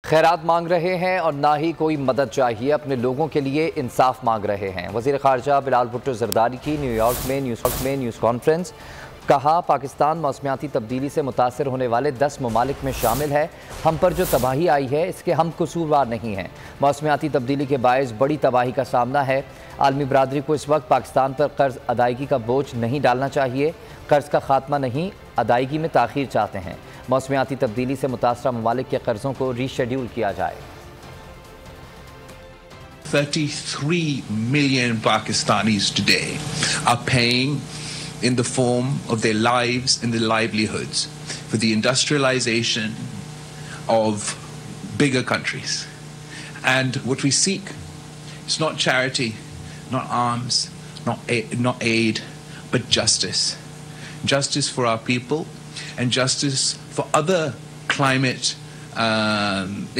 खैरात मांग रहे हैं और ना ही कोई मदद चाहिए, अपने लोगों के लिए इंसाफ मांग रहे हैं। वज़ीर ख़ारजा बिलावल भुट्टो ज़रदारी की न्यूयॉर्क में न्यूज़ कॉन्फ्रेंस। कहा, पाकिस्तान मौसमियाती तब्दीली से मुतासर होने वाले 10 ममालिक में शामिल है। हम पर जो तबाही आई है इसके हम कसूरवार नहीं हैं। मौसमियाती तब्दीली के बायस बड़ी तबाही का सामना है। आलमी बरादरी को इस वक्त पाकिस्तान पर कर्ज अदायगी का बोझ नहीं डालना चाहिए। कर्ज का खात्मा नहीं, अदायगी में ताख़ीर चाहते हैं। मौसमियाती तब्दीली से मुतासरा ममालिक के कर्जों को रीशेड्यूल किया जाए। 33 million Pakistanis today are paying in the form of their lives and their livelihoods for the industrialization of bigger countries. And what we seek is not charity, not arms, not aid, but justice. Justice for our people and justice for other climate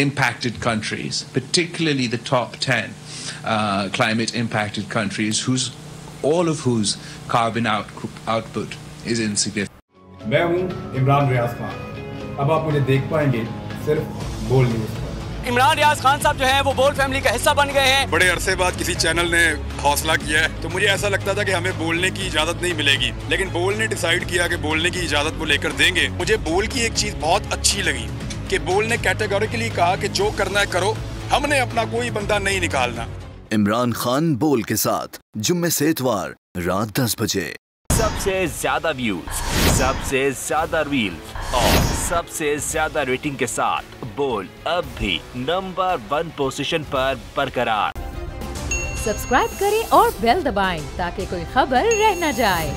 impacted countries, particularly the top 10 climate impacted countries, all of whose carbon output is insignificant. मैं हूं इमरान रियाज खान। अब आप मुझे देख पाएंगे सिर्फ बोल news पर। इमरान रियाज खान साहब जो हैं वो बोल फैमिली का हिस्सा बन गए हैं। बड़े अरसे बाद किसी चैनल ने हौसला किया है, तो मुझे ऐसा लगता था कि हमें बोलने की इजाजत नहीं मिलेगी, लेकिन बोल ने डिसाइड किया कि बोलने की इजाजत वो लेकर देंगे। मुझे बोल की एक चीज बहुत अच्छी लगी कि बोल ने कैटेगोरिकली कहा कि जो करना है करो, हमने अपना कोई बंदा नहीं निकालना। इमरान खान बोल के साथ जुम्मे से इतवार रात 10 बजे। सबसे ज्यादा व्यूज, सबसे ज्यादा रील्स और सबसे ज्यादा रेटिंग के साथ बोल अब भी नंबर 1 पोजीशन पर बरकरार। सब्सक्राइब करें और बेल दबाएं ताकि कोई खबर रह न जाए।